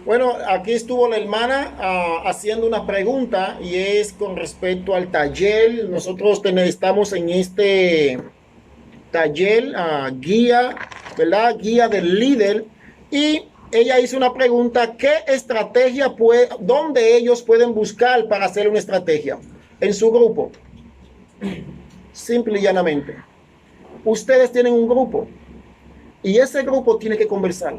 Bueno, aquí estuvo la hermana haciendo una pregunta y es con respecto al taller. Nosotros estamos en este taller, guía, ¿verdad? Guía del líder. Y ella hizo una pregunta: ¿qué estrategia puede, dónde ellos pueden buscar para hacer una estrategia? En su grupo. Simple y llanamente. Ustedes tienen un grupo y ese grupo tiene que conversar.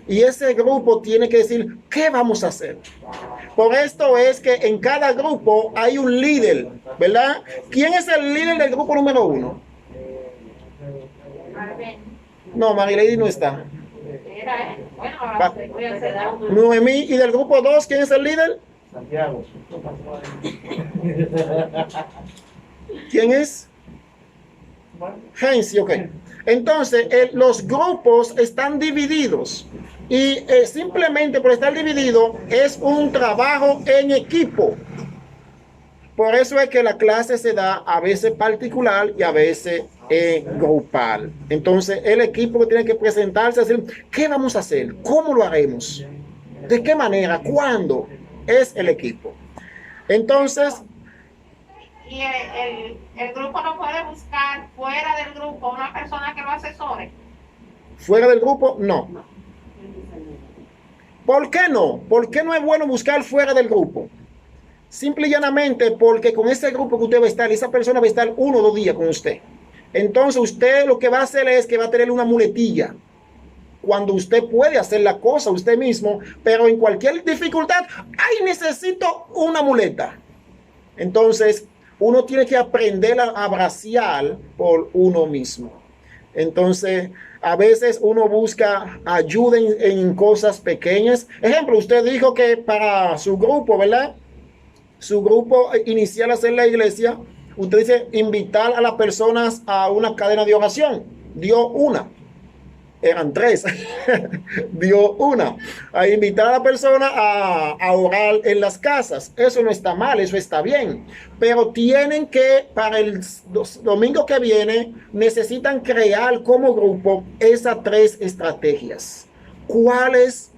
Y ese grupo tiene que decir, ¿qué vamos a hacer? Por esto es que en cada grupo hay un líder, ¿verdad? ¿Quién es el líder del grupo número 1? No, Marilady no está. Noemí. ¿Y del grupo 2 quién es el líder? Santiago. ¿Quién es? Heinz, ok. Entonces, los grupos están divididos y simplemente por estar dividido es un trabajo en equipo. Por eso es que la clase se da a veces particular y a veces grupal. Entonces, el equipo que tiene que presentarse, decir, ¿qué vamos a hacer? ¿Cómo lo haremos? ¿De qué manera? ¿Cuándo? Es el equipo. Entonces, y el grupo no puede buscar fuera del grupo una persona que lo asesore. ¿Fuera del grupo? No. ¿Por qué no? ¿Por qué no es bueno buscar fuera del grupo? Simple y llanamente porque con ese grupo que usted va a estar, esa persona va a estar 1 o 2 días con usted. Entonces usted lo que va a hacer es que va a tener una muletilla. Cuando usted puede hacer la cosa usted mismo, pero en cualquier dificultad, ¡ay, necesito una muleta! Entonces, uno tiene que aprender a bracear por uno mismo. Entonces, a veces uno busca ayuda en cosas pequeñas. Ejemplo, usted dijo que para su grupo, ¿verdad? Su grupo inicial a hacer la iglesia, usted dice invitar a las personas a una cadena de oración. Dio una. Eran 3. Dio una. A invitar a la persona a orar en las casas. Eso no está mal, eso está bien. Pero tienen que, para el domingo que viene, necesitan crear como grupo esas 3 estrategias. ¿Cuáles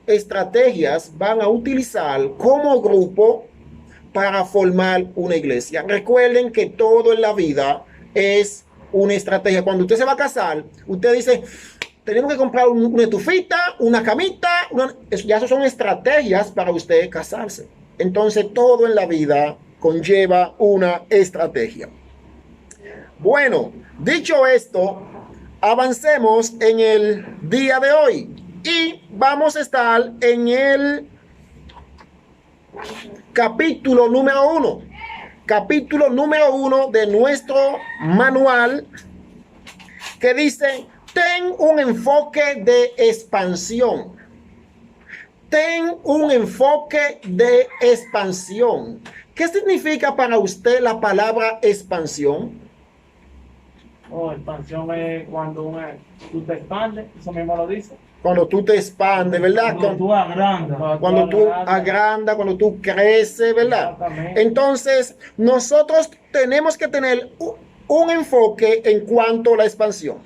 estrategias van a utilizar como grupo para formar una iglesia? Recuerden que todo en la vida es una estrategia. Cuando usted se va a casar, usted dice, tenemos que comprar una estufita, una camita, ya eso son estrategias para usted casarse. Entonces todo en la vida conlleva una estrategia. Bueno, dicho esto, avancemos en el día de hoy y vamos a estar en el capítulo número 1. Capítulo número 1 de nuestro manual, que dice: ten un enfoque de expansión. Ten un enfoque de expansión. ¿Qué significa para usted la palabra expansión? Expansión es cuando tú te expandes, eso mismo lo dice. Cuando tú te expandes, ¿verdad? Cuando tú agrandas. Cuando tú agrandas, cuando tú creces, ¿verdad? Entonces, nosotros tenemos que tener un enfoque en cuanto a la expansión.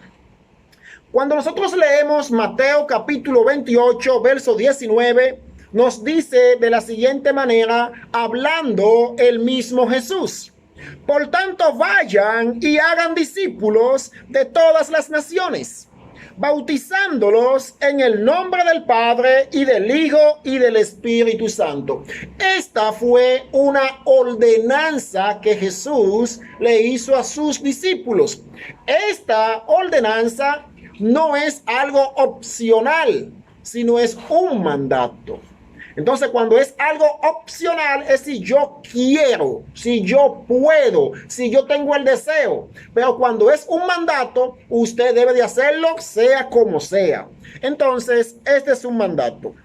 Cuando nosotros leemos Mateo capítulo 28, verso 19, nos dice de la siguiente manera, hablando el mismo Jesús: por tanto, vayan y hagan discípulos de todas las naciones, bautizándolos en el nombre del Padre y del Hijo y del Espíritu Santo. Esta fue una ordenanza que Jesús le hizo a sus discípulos. Esta ordenanza no es algo opcional, sino es un mandato. Entonces, cuando es algo opcional, es si yo quiero, si yo puedo, si yo tengo el deseo. Pero cuando es un mandato, usted debe de hacerlo, sea como sea. Entonces, este es un mandato.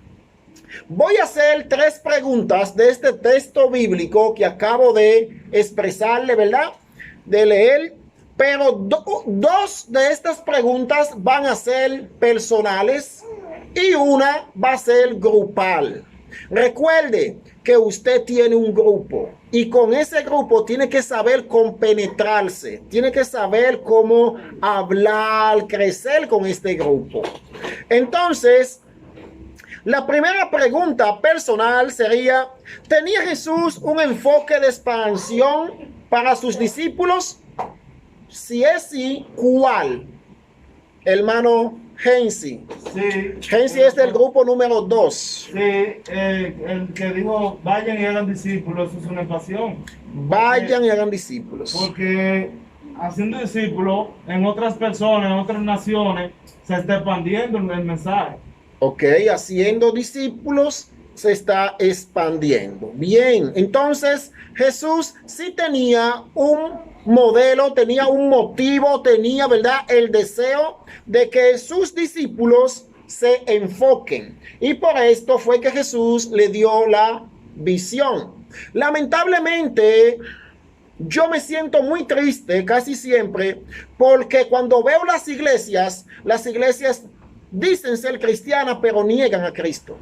Voy a hacer 3 preguntas de este texto bíblico que acabo de expresarle, ¿verdad? De leer. Pero 2 de estas preguntas van a ser personales y una va a ser grupal. Recuerde que usted tiene un grupo y con ese grupo tiene que saber compenetrarse, tiene que saber cómo hablar, crecer con este grupo. Entonces, La primera pregunta personal sería, ¿tenía Jesús un enfoque de expansión para sus discípulos? Si es sí, ¿cuál? Hermano Hensi. Sí. Hensi es del grupo número 2. Sí, el que dijo, vayan y hagan discípulos, eso es una pasión. Vayan y hagan discípulos. Porque haciendo discípulos en otras personas, en otras naciones, se está expandiendo el mensaje. Ok, haciendo discípulos se está expandiendo. Bien, entonces Jesús sí tenía un modelo, tenía un motivo, tenía, ¿verdad?, el deseo de que sus discípulos se enfoquen. Y por esto fue que Jesús le dio la visión. Lamentablemente, yo me siento muy triste casi siempre porque cuando veo las iglesias dicen ser cristianas pero niegan a Cristo.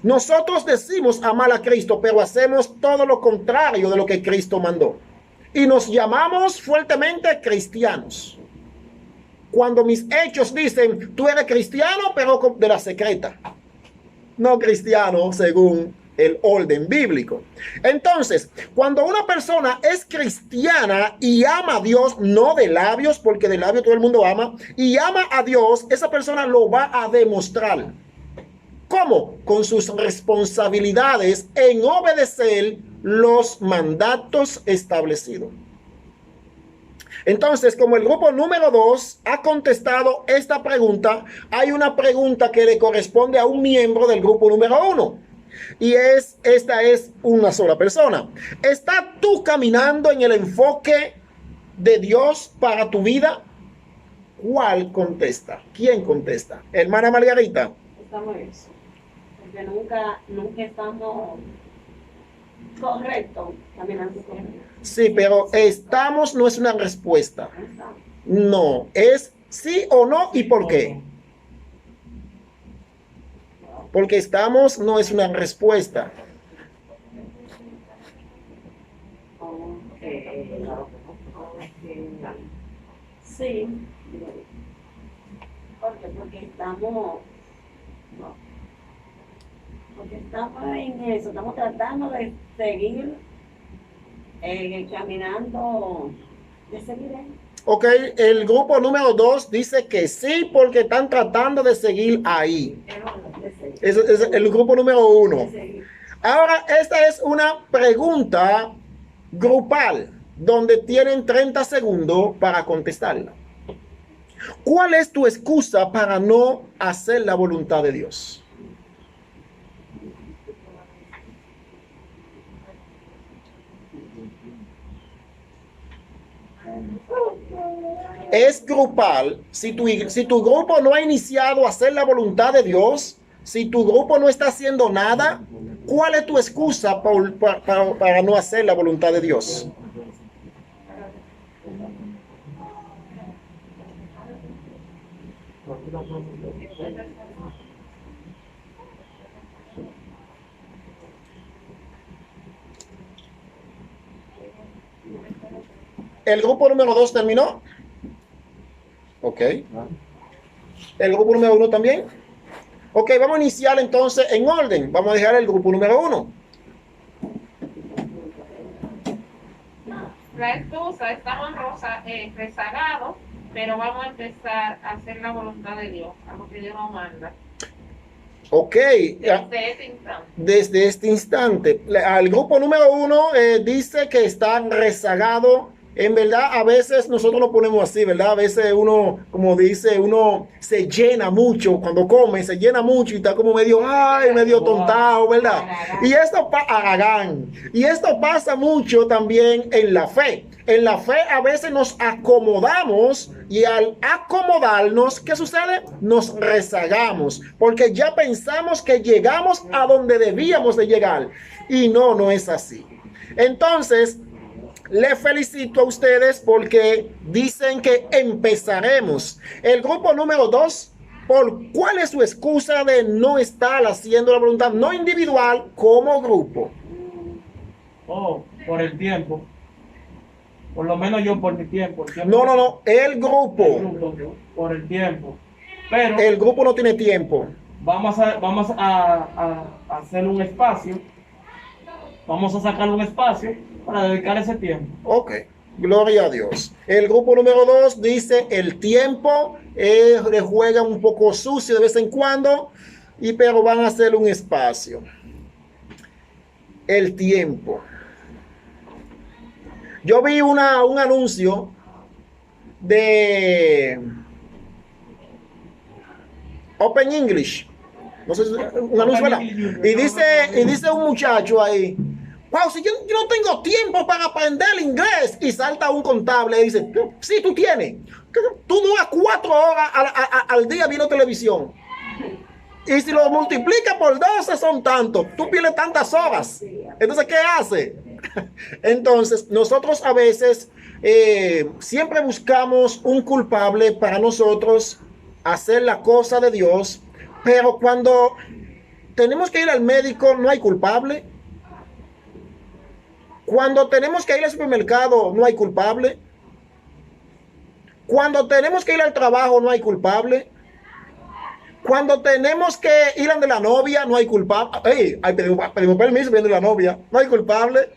Nosotros decimos amar a Cristo, pero hacemos todo lo contrario de lo que Cristo mandó. Y nos llamamos fuertemente cristianos. Cuando mis hechos dicen, tú eres cristiano, pero de la secreta. No cristiano según el orden bíblico. Entonces, cuando una persona es cristiana y ama a Dios, no de labios, porque de labios todo el mundo ama, y ama a Dios, esa persona lo va a demostrar. ¿Cómo? Con sus responsabilidades en obedecer los mandatos establecidos. Entonces, como el grupo número 2 ha contestado esta pregunta, hay una pregunta que le corresponde a un miembro del grupo número 1. Y esta es una sola persona. ¿Estás tú caminando en el enfoque de Dios para tu vida? ¿Cuál contesta? ¿Quién contesta? Hermana Margarita. Estamos en eso. Porque nunca estamos correctos, caminando correcto. Sí, pero estamos no es una respuesta. No, es sí o no y por qué. Porque estamos no es una respuesta. Sí. Porque estamos en eso, estamos tratando de seguir caminando, de seguir. Ok, el grupo número 2 dice que sí porque están tratando de seguir ahí. Ese es el grupo número 1. Ahora, esta es una pregunta grupal donde tienen 30 segundos para contestarla. ¿Cuál es tu excusa para no hacer la voluntad de Dios? Es grupal. Si tu grupo no ha iniciado a hacer la voluntad de Dios, si tu grupo no está haciendo nada, ¿cuál es tu excusa para no hacer la voluntad de Dios? ¿El grupo número 2 terminó? Ok. ¿El grupo número 1 también? Ok, vamos a iniciar entonces en orden. Vamos a dejar el grupo número 1. La excusa, estamos rezagados, pero vamos a empezar a hacer la voluntad de Dios, a lo que Dios nos manda. Ok. Desde ese instante. Desde este instante. Al grupo número 1 dice que están rezagados. En verdad, a veces nosotros lo ponemos así, ¿verdad? A veces uno, como dice, uno se llena mucho cuando come, se llena mucho y está como medio, medio tontado, ¿verdad? Y esto pasa mucho también en la fe. En la fe a veces nos acomodamos y al acomodarnos, ¿qué sucede? Nos rezagamos porque ya pensamos que llegamos a donde debíamos de llegar y no es así. Entonces, les felicito a ustedes porque dicen que empezaremos. El grupo número 2, ¿cuál es su excusa de no estar haciendo la voluntad? No individual, como grupo. Por el tiempo. Por lo menos yo por mi tiempo. No, el grupo. Por el tiempo. Pero el grupo no tiene tiempo. vamos a hacer un espacio, vamos a sacar un espacio para dedicar ese tiempo. Ok, gloria a Dios. El grupo número 2 dice el tiempo, le juega un poco sucio de vez en cuando, pero van a hacer un espacio. El tiempo. Yo vi un anuncio de Open English. No sé, un anuncio, ¿verdad? Y dice un muchacho ahí, wow, si yo no tengo tiempo para aprender el inglés. Y salta un contable y dice, sí, tú tienes. Tú duras 4 horas al día viendo televisión. Y si lo multiplica por 12 son tantos. Tú pierdes tantas horas. Entonces, ¿qué hace? Entonces, nosotros a veces siempre buscamos un culpable para nosotros hacer la cosa de Dios. Pero cuando tenemos que ir al médico, no hay culpable. Cuando tenemos que ir al supermercado, no hay culpable. Cuando tenemos que ir al trabajo, no hay culpable. Cuando tenemos que ir a donde la novia, no hay culpable. Hey, pedimos permiso viendo la novia, no hay culpable.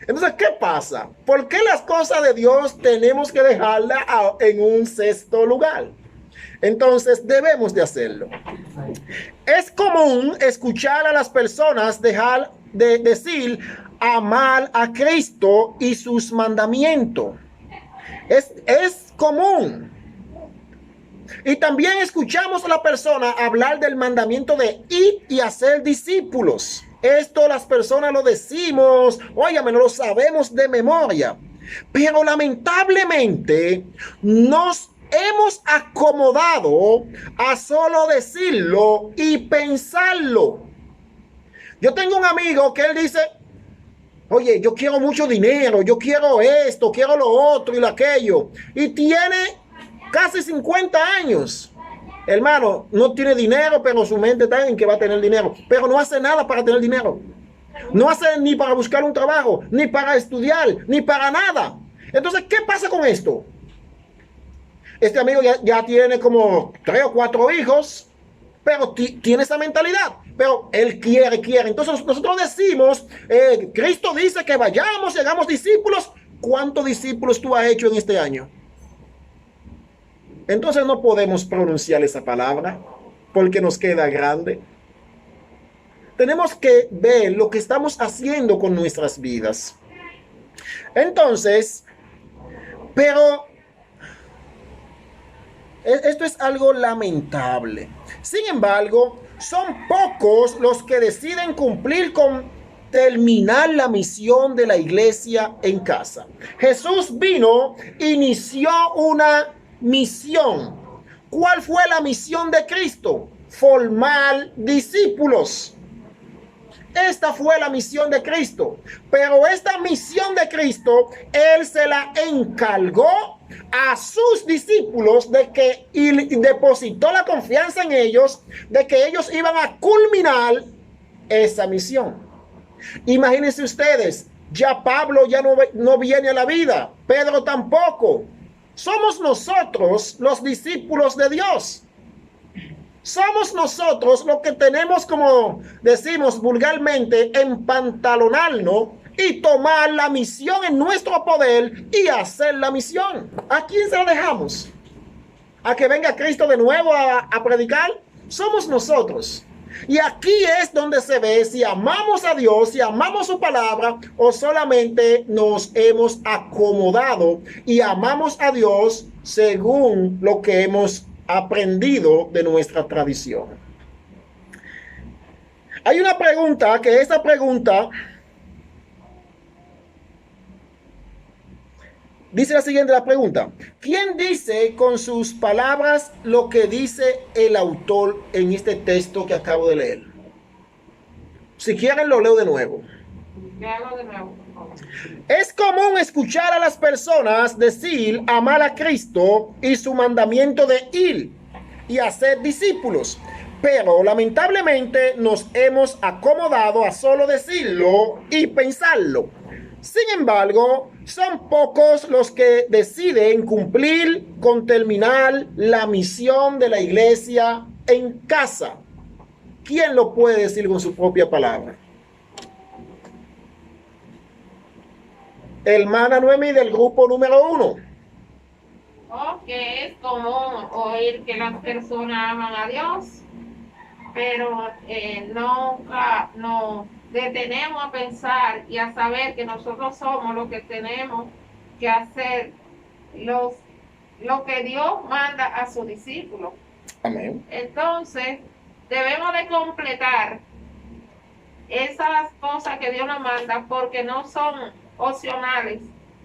Entonces, ¿qué pasa? ¿Por qué las cosas de Dios tenemos que dejarlas en un sexto lugar? Entonces, debemos de hacerlo. Es común escuchar a las personas dejar de decir amar a Cristo y sus mandamientos. Es común. Y también escuchamos a la persona hablar del mandamiento de ir y hacer discípulos. Esto las personas lo decimos, óyame, no lo sabemos de memoria. Pero lamentablemente nos hemos acomodado a solo decirlo y pensarlo. Yo tengo un amigo que él dice, oye, yo quiero mucho dinero, yo quiero esto, quiero lo otro y lo aquello. Y tiene casi 50 años. Hermano, no tiene dinero, pero su mente está en que va a tener dinero. Pero no hace nada para tener dinero. No hace ni para buscar un trabajo, ni para estudiar, ni para nada. Entonces, ¿qué pasa con esto? Este amigo ya tiene como 3 o 4 hijos, pero tiene esa mentalidad. Pero él quiere. Entonces nosotros decimos, Cristo dice que vayamos y hagamos discípulos. ¿Cuántos discípulos tú has hecho en este año? Entonces no podemos pronunciar esa palabra porque nos queda grande. Tenemos que ver lo que estamos haciendo con nuestras vidas. Entonces, pero esto es algo lamentable. Sin embargo, son pocos los que deciden cumplir con terminar la misión de la iglesia en casa. Jesús vino, inició una misión. ¿Cuál fue la misión de Cristo? Formar discípulos. Esta fue la misión de Cristo. Pero esta misión de Cristo, Él se la encargó a sus discípulos y depositó la confianza en ellos de que ellos iban a culminar esa misión. Imagínense ustedes, ya Pablo ya no viene a la vida, Pedro tampoco. Somos nosotros los discípulos de Dios. Somos nosotros los que tenemos, como decimos vulgarmente, empantalonarnos y tomar la misión en nuestro poder y hacer la misión. ¿A quién se la dejamos? ¿A que venga Cristo de nuevo a predicar? Somos nosotros. Y aquí es donde se ve si amamos a Dios, si amamos su palabra o solamente nos hemos acomodado y amamos a Dios según lo que hemos aprendido de nuestra tradición. Hay una pregunta, que esta pregunta dice la siguiente, la pregunta: ¿quién dice con sus palabras lo que dice el autor en este texto que acabo de leer? Si quieren lo leo de nuevo. Léalo de nuevo. Es común escuchar a las personas decir amar a Cristo y su mandamiento de ir y hacer discípulos, pero lamentablemente nos hemos acomodado a solo decirlo y pensarlo. Sin embargo, son pocos los que deciden cumplir con terminar la misión de la iglesia en casa. ¿Quién lo puede decir con su propia palabra? Hermana Noemí del grupo número 1. O que es común oír que las personas aman a Dios, pero nunca nos detenemos a pensar y a saber que nosotros somos los que tenemos que hacer lo que Dios manda a sus discípulos. Amén. Entonces, debemos de completar esas cosas que Dios nos manda porque no son opcionales,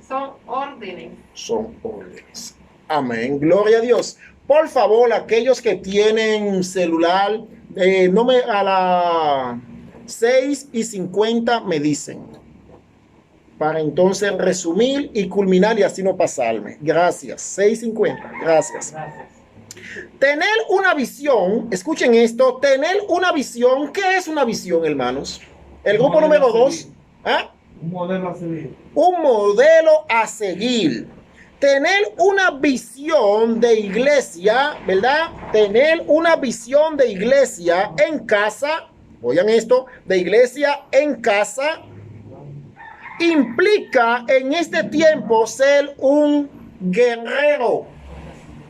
son órdenes. Son órdenes. Amén. Gloria a Dios. Por favor, aquellos que tienen celular, a las 6:50 me dicen. Para entonces resumir y culminar y así no pasarme. Gracias. 6:50. Gracias. Tener una visión, escuchen esto, tener una visión. ¿Qué es una visión, hermanos? El grupo número 2. ¿Ah? Un modelo a seguir. Un modelo a seguir. Tener una visión de iglesia, ¿verdad? Tener una visión de iglesia en casa, oigan esto, de iglesia en casa, implica en este tiempo ser un guerrero.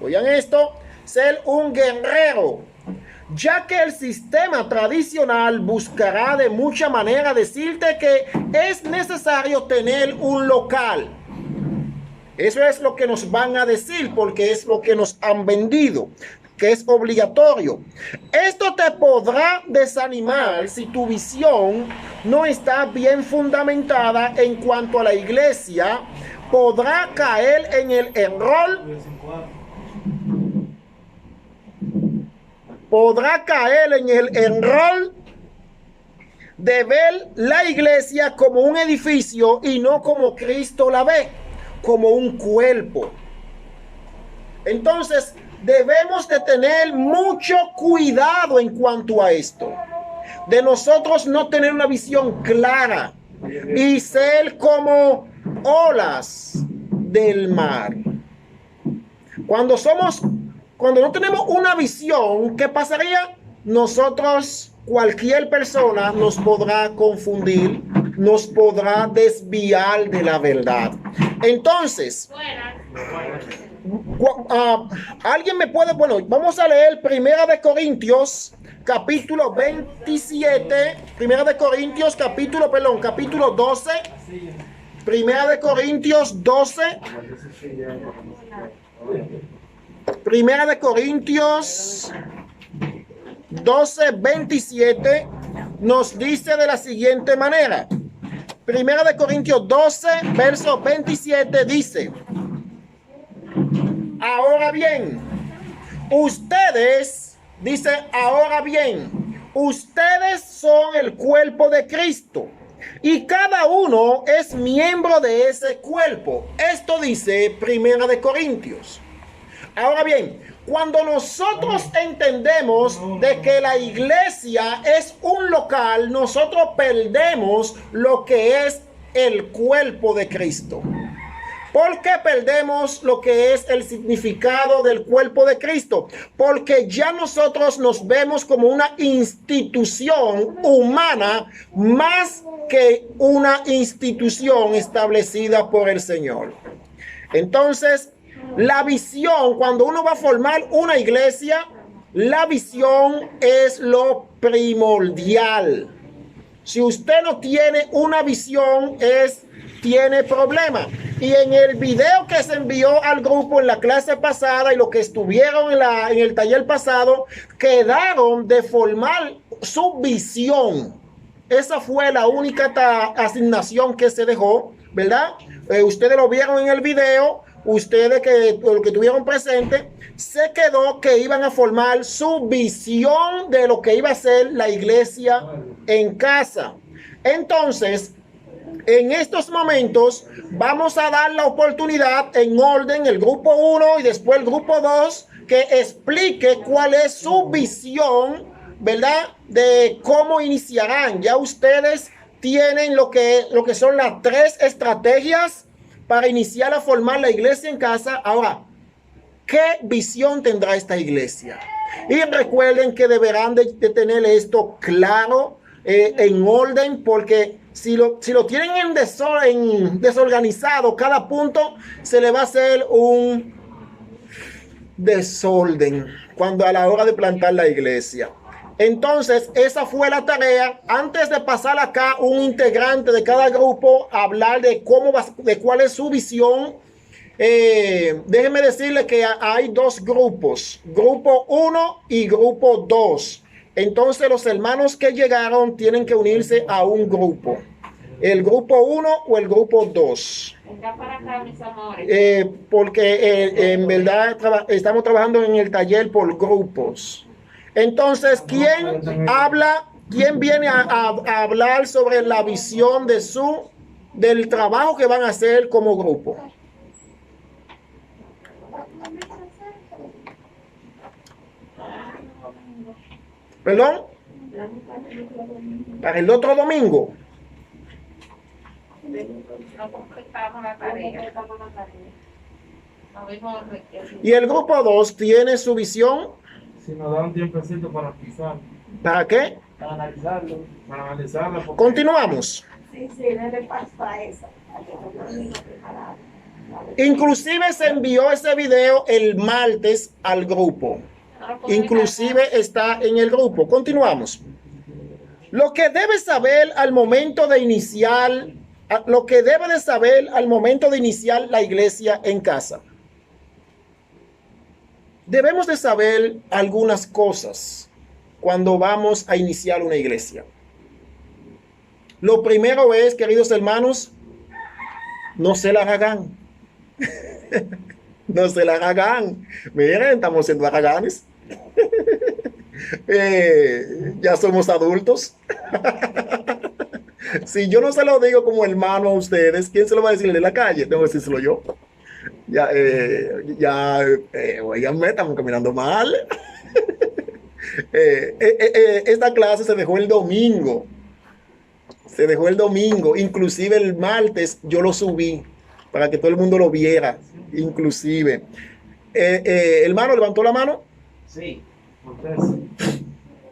Oigan esto, ser un guerrero, ya que el sistema tradicional buscará de mucha manera decirte que es necesario tener un local. Eso es lo que nos van a decir porque es lo que nos han vendido, que es obligatorio. Esto te podrá desanimar si tu visión no está bien fundamentada en cuanto a la iglesia. Podrá caer en el error. Podrá caer en el error de ver la iglesia como un edificio y no como Cristo la ve, como un cuerpo. Entonces, debemos de tener mucho cuidado en cuanto a esto. De nosotros no tener una visión clara y ser como olas del mar. Cuando no tenemos una visión, ¿qué pasaría? Nosotros, cualquier persona nos podrá confundir, nos podrá desviar de la verdad. Entonces, alguien me puede, vamos a leer Primera de Corintios, capítulo 27, capítulo 12, Primera de Corintios 12, Primera de Corintios 12:27 nos dice de la siguiente manera. Primera de Corintios 12, verso 27 dice: ahora bien, ustedes son el cuerpo de Cristo y cada uno es miembro de ese cuerpo. Esto dice Primera de Corintios. Ahora bien, cuando nosotros entendemos de que la iglesia es un local, nosotros perdemos lo que es el cuerpo de Cristo. ¿Por qué perdemos lo que es el significado del cuerpo de Cristo? Porque ya nosotros nos vemos como una institución humana más que una institución establecida por el Señor. Entonces, la visión, cuando uno va a formar una iglesia, la visión es lo primordial. Si usted no tiene una visión, tiene problema. Y en el video que se envió al grupo en la clase pasada y lo que estuvieron en el taller pasado, quedaron de formar su visión. Esa fue la única asignación que se dejó, ¿verdad? Ustedes lo vieron en el video. Ustedes que tuvieron presente, se quedó que iban a formar su visión de lo que iba a ser la iglesia en casa. Entonces, en estos momentos vamos a dar la oportunidad en orden el grupo 1 y después el grupo 2 que explique cuál es su visión, ¿verdad? De cómo iniciarán. Ya ustedes tienen lo que son las 3 estrategias para iniciar a formar la iglesia en casa. Ahora, ¿qué visión tendrá esta iglesia? Y recuerden que deberán de tener esto claro, en orden, porque si lo tienen en desorganizado, cada punto se le va a hacer un desorden cuando a la hora de plantar la iglesia. Entonces, esa fue la tarea. Antes de pasar acá un integrante de cada grupo a hablar de cuál es su visión, déjenme decirle que hay dos grupos, grupo 1 y grupo 2. Entonces los hermanos que llegaron tienen que unirse a un grupo, el grupo 1 o el grupo 2. Venga para acá, mis amores. Porque en verdad estamos trabajando en el taller por grupos. Entonces, ¿quién viene a hablar sobre la visión del trabajo que van a hacer como grupo? ¿Perdón? Para el otro domingo. No completamos la tarea. No vimos Y el grupo 2 tiene su visión. Si nos dan un tiempecito para pisar, ¿Para qué? Para analizarlo. para analizarla. porque- Continuamos. Sí, dale paso a esa. Inclusive se envió ese video el martes al grupo. Inclusive está en el grupo. Continuamos. Lo que debe saber al momento de iniciar la iglesia en casa. Debemos de saber algunas cosas cuando vamos a iniciar una iglesia. Lo primero es, queridos hermanos, no se la hagan. No se la hagan. Miren, estamos siendo haraganes. Ya somos adultos. Si yo no se lo digo como hermano a ustedes, ¿quién se lo va a decir de la calle? Tengo que decírselo yo. Oiganme, estamos caminando mal. Esta clase se dejó el domingo. Inclusive el martes yo lo subí para que todo el mundo lo viera. Inclusive. Hermano, ¿levantó la mano? Sí. Ustedes-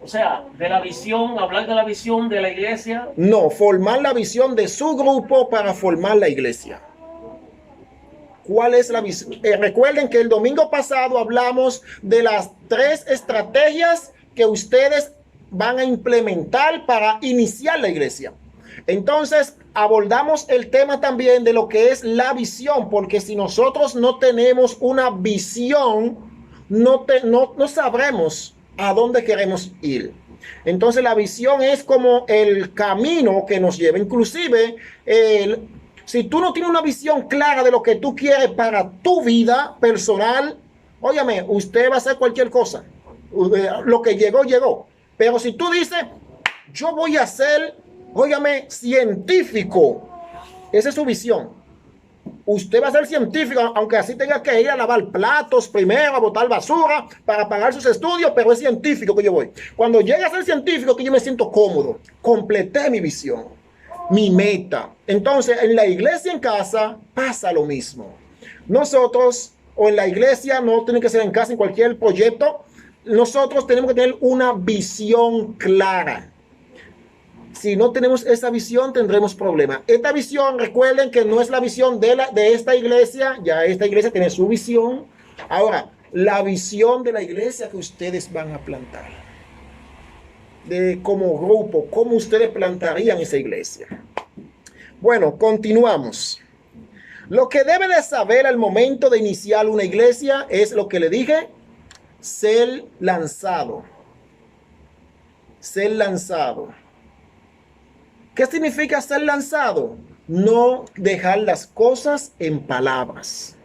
O sea, de la visión, hablar de la visión de la iglesia. No, formar la visión de su grupo para formar la iglesia. ¿Cuál es la visión? Recuerden que el domingo pasado hablamos de las 3 estrategias que ustedes van a implementar para iniciar la iglesia. Entonces, abordamos el tema también de lo que es la visión, porque si nosotros no tenemos una visión, no sabremos a dónde queremos ir. Entonces, la visión es como el camino que nos lleva. Inclusive, si tú no tienes una visión clara de lo que tú quieres para tu vida personal, óyame, usted va a hacer cualquier cosa. Lo que llegó, llegó. Pero si tú dices, yo voy a ser, óyame, científico, esa es su visión. Usted va a ser científico, aunque así tenga que ir a lavar platos primero, a botar basura para pagar sus estudios, pero es científico que yo voy. Cuando llegue a ser científico, que yo me siento cómodo, completé mi visión, mi meta. Entonces, en la iglesia en casa pasa lo mismo. Nosotros, o en la iglesia, no tiene que ser en casa, en cualquier proyecto, nosotros tenemos que tener una visión clara. Si no tenemos esa visión, tendremos problemas. Esta visión, recuerden que no es la visión de esta iglesia. Ya esta iglesia tiene su visión. Ahora, la visión de la iglesia que ustedes van a plantar. Como grupo, ¿cómo ustedes plantarían esa iglesia? Bueno, continuamos. Lo que debe de saber al momento de iniciar una iglesia es lo que le dije. Ser lanzado. Ser lanzado. ¿Qué significa ser lanzado? No dejar las cosas en palabras.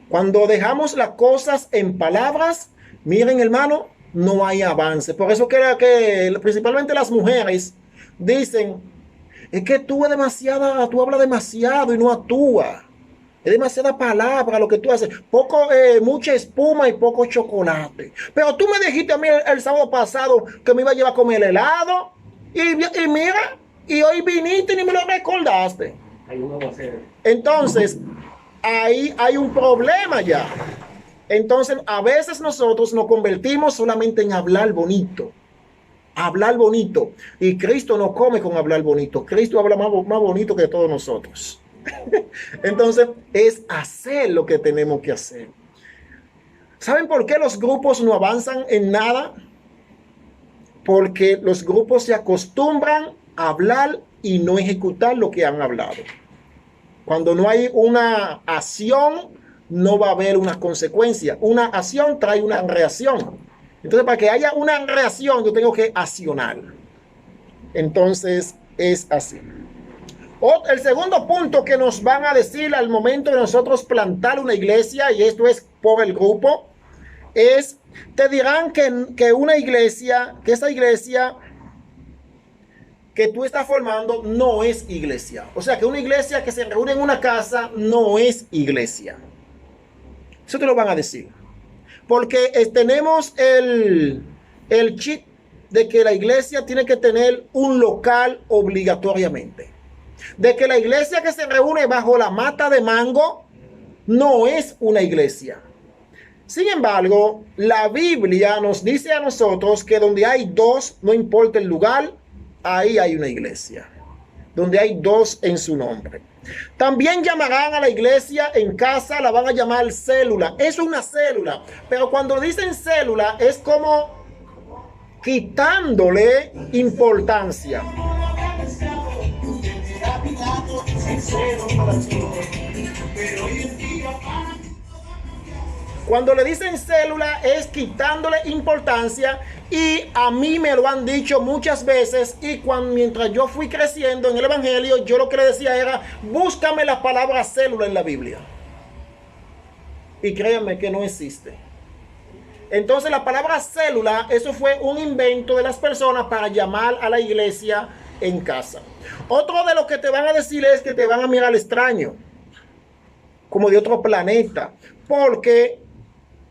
Cuando dejamos las cosas en palabras, miren hermano, no hay avance. Por eso que principalmente las mujeres dicen, es que tú hablas demasiado y no actúas. Es demasiada palabra lo que tú haces. Mucha espuma y poco chocolate. Pero tú me dijiste a mí el sábado pasado que me iba a llevar a comer helado. Y mira, y hoy viniste y ni me lo recordaste. Entonces, ahí hay un problema ya. Entonces, a veces nosotros nos convertimos solamente en hablar bonito. Hablar bonito. Y Cristo no come con hablar bonito. Cristo habla más bonito que todos nosotros. Entonces, es hacer lo que tenemos que hacer. ¿Saben por qué los grupos no avanzan en nada? Porque los grupos se acostumbran a hablar y no ejecutar lo que han hablado. Cuando no hay una acción, no va a haber una consecuencia. Una acción trae una reacción. Entonces, para que haya una reacción, yo tengo que accionar. Entonces, es así. El segundo punto que nos van a decir al momento de nosotros plantar una iglesia, y esto es por el grupo, es, te dirán que una iglesia, que esa iglesia que tú estás formando no es iglesia. O sea, que una iglesia que se reúne en una casa no es iglesia. Eso te lo van a decir. Porque tenemos el chip de que la iglesia tiene que tener un local obligatoriamente. De que la iglesia que se reúne bajo la mata de mango no es una iglesia. Sin embargo, la Biblia nos dice a nosotros que donde hay dos, no importa el lugar, ahí hay una iglesia. Donde hay dos en su nombre. También llamarán a la iglesia en casa, la van a llamar célula. Es una célula. Pero cuando dicen célula, es como quitándole importancia. Cuando le dicen célula es quitándole importancia, y a mí me lo han dicho muchas veces, y mientras yo fui creciendo en el evangelio, yo lo que le decía era, búscame la palabra célula en la Biblia. Y créanme que no existe. Entonces la palabra célula, eso fue un invento de las personas para llamar a la iglesia en casa. Otro de lo que te van a decir es que te van a mirar extraño, como de otro planeta, porque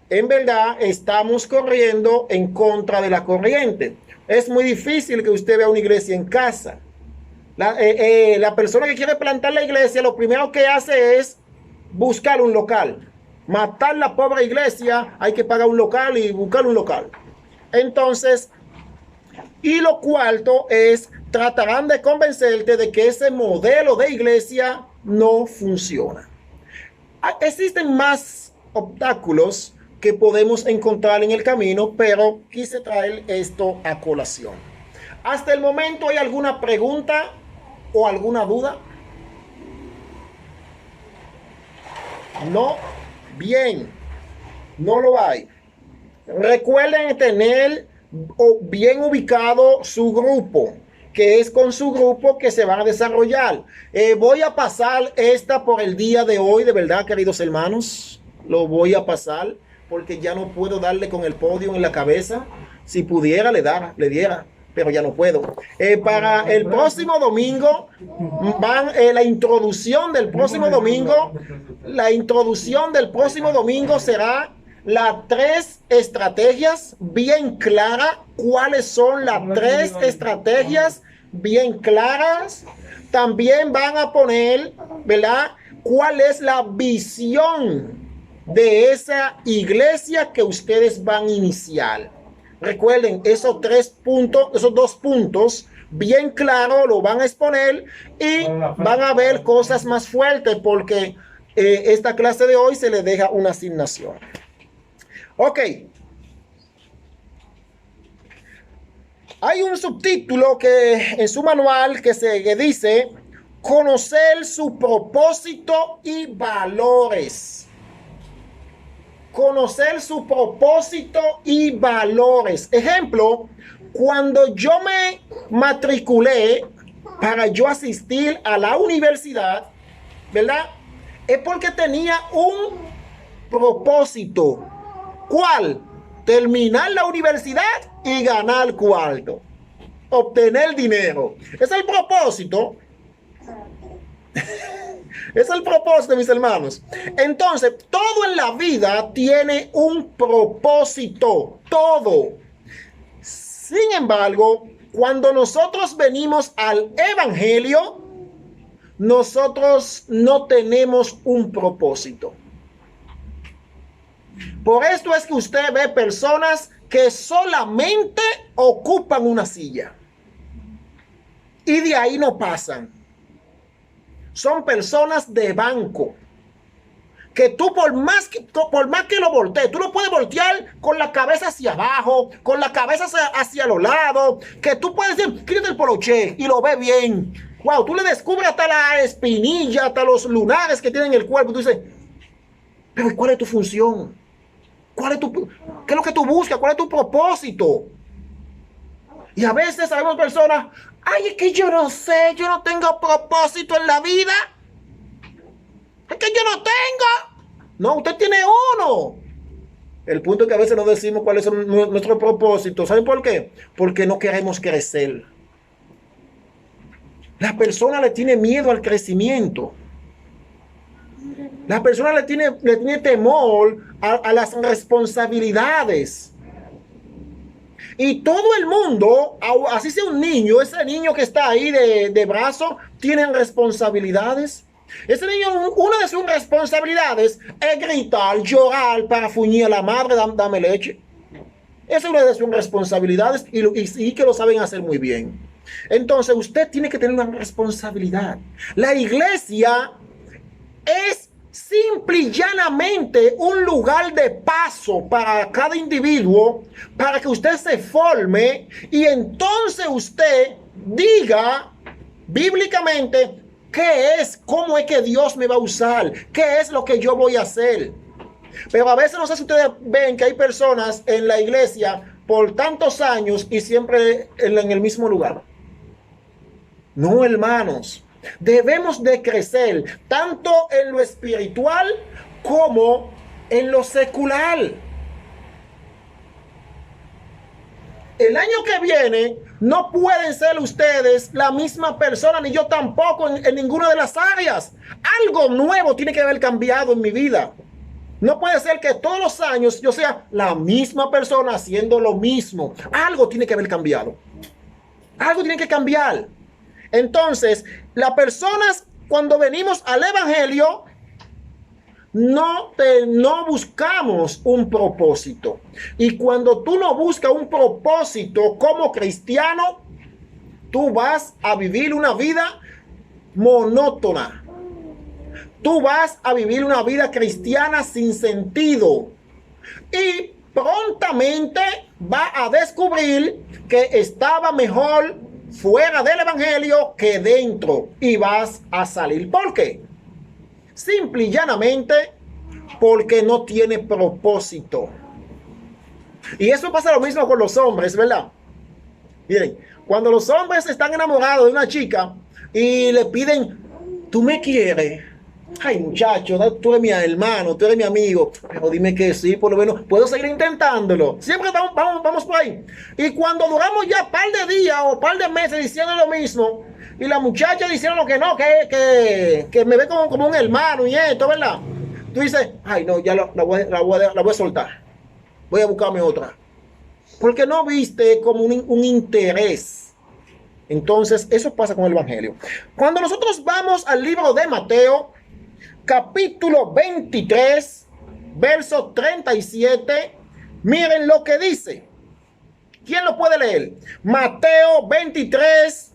en verdad estamos corriendo en contra de la corriente. Es muy difícil que usted vea una iglesia en casa. La persona que quiere plantar la iglesia, lo primero que hace es buscar un local. Matar la pobre iglesia, hay que pagar un local y buscar un local. Entonces, y lo cuarto es, tratarán de convencerte de que ese modelo de iglesia no funciona. Existen más obstáculos que podemos encontrar en el camino, pero quise traer esto a colación. Hasta el momento, ¿hay alguna pregunta o alguna duda? No. Bien, no lo hay. Recuerden tener bien ubicado su grupo, que es con su grupo que se van a desarrollar. Voy a pasar esta por el día de hoy, de verdad, queridos hermanos. Lo voy a pasar porque ya no puedo darle con el podio en la cabeza. Si pudiera, le diera, pero ya no puedo. Para el próximo domingo, la introducción del próximo domingo será las 3 estrategias bien claras. ¿Cuáles son las 3 estrategias bien claras? También van a poner, ¿verdad?, cuál es la visión de esa iglesia que ustedes van a iniciar. Recuerden, esos 2 puntos bien claros lo van a exponer, y van a ver cosas más fuertes porque esta clase de hoy se le deja una asignación. Ok. Hay un subtítulo que en su manual que dice conocer su propósito y valores. Conocer su propósito y valores. Ejemplo, cuando yo me matriculé para yo asistir a la universidad, ¿verdad? Es porque tenía un propósito. ¿Cuál? Terminar la universidad y ganar cuarto. Obtener dinero. Es el propósito. Es el propósito, mis hermanos. Entonces, todo en la vida tiene un propósito. Todo. Sin embargo, cuando nosotros venimos al evangelio, nosotros no tenemos un propósito. Por esto es que usted ve personas que solamente ocupan una silla y de ahí no pasan. Son personas de banco que tú por más que lo voltees, tú lo puedes voltear con la cabeza hacia abajo, con la cabeza hacia los lados, que tú puedes decir, quítate el poloché y lo ve bien. Wow, tú le descubres hasta la espinilla, hasta los lunares que tienen en el cuerpo. Tú dices, pero ¿cuál es tu función? ¿Qué es lo que tú buscas? ¿Cuál es tu propósito? Y a veces sabemos personas, ay, es que yo no sé, yo no tengo propósito en la vida. Es que yo no tengo. No, usted tiene uno. El punto es que a veces no decimos cuáles son nuestros propósitos. ¿Saben por qué? Porque no queremos crecer. La persona le tiene miedo al crecimiento. La persona le tiene temor a las responsabilidades. Y todo el mundo, así sea un niño, ese niño que está ahí de brazo, tiene responsabilidades. Ese niño, una de sus responsabilidades es gritar, llorar para fuñir a la madre, dame leche. Esa es una de sus responsabilidades y que lo saben hacer muy bien. Entonces usted tiene que tener una responsabilidad. La iglesia es simple y llanamente un lugar de paso para cada individuo, para que usted se forme y entonces usted diga bíblicamente qué es, cómo es que Dios me va a usar, qué es lo que yo voy a hacer. Pero a veces no sé si ustedes ven que hay personas en la iglesia por tantos años y siempre en el mismo lugar. No, hermanos. Debemos de crecer tanto en lo espiritual como en lo secular. El año que viene no pueden ser ustedes la misma persona, ni yo tampoco en ninguna de las áreas. Algo nuevo tiene que haber cambiado en mi vida. No puede ser que todos los años yo sea la misma persona haciendo lo mismo. Algo tiene que haber cambiado. Algo tiene que cambiar. Entonces, las personas cuando venimos al evangelio no buscamos un propósito. Y cuando tú no buscas un propósito como cristiano, tú vas a vivir una vida monótona. Tú vas a vivir una vida cristiana sin sentido. Y prontamente va a descubrir que estaba mejor fuera del evangelio que dentro y vas a salir. ¿Por qué? Simple y llanamente porque no tiene propósito. Y eso pasa lo mismo con los hombres, ¿verdad? Miren, cuando los hombres están enamorados de una chica y le piden, ¿tú me quieres? Ay, muchacho, tú eres mi hermano, tú eres mi amigo, pero dime que sí, por lo menos puedo seguir intentándolo. Siempre vamos por ahí. Y cuando duramos ya par de días o par de meses diciendo lo mismo, y la muchacha diciendo que no, que me ve como un hermano y esto, ¿verdad? Tú dices, ay, no, ya la voy a soltar. Voy a buscarme otra. Porque no viste como un interés. Entonces, eso pasa con el evangelio. Cuando nosotros vamos al libro de Mateo, capítulo 23, verso 37, miren lo que dice. ¿Quién lo puede leer? Mateo 23,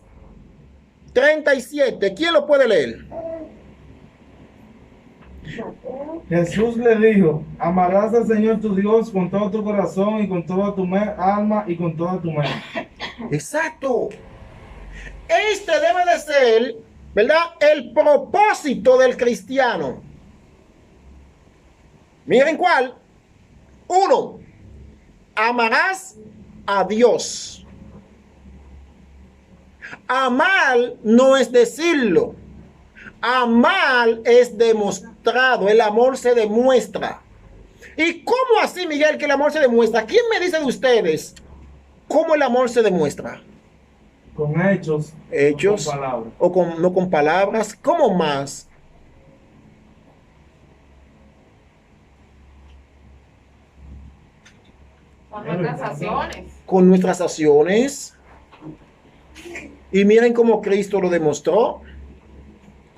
37. ¿Quién lo puede leer? Jesús le dijo, amarás al Señor tu Dios con todo tu corazón y con toda tu alma y con toda tu mente. Exacto. Este debe de ser, ¿verdad?, el propósito del cristiano. Miren cuál. 1. Amarás a Dios. Amar no es decirlo. Amar es demostrado. El amor se demuestra. ¿Y cómo así, Miguel, que el amor se demuestra? ¿Quién me dice de ustedes cómo el amor se demuestra? Con hechos. Hechos. Con palabras. O no con palabras. ¿Cómo más? Con nuestras acciones. Con nuestras acciones. Y miren cómo Cristo lo demostró.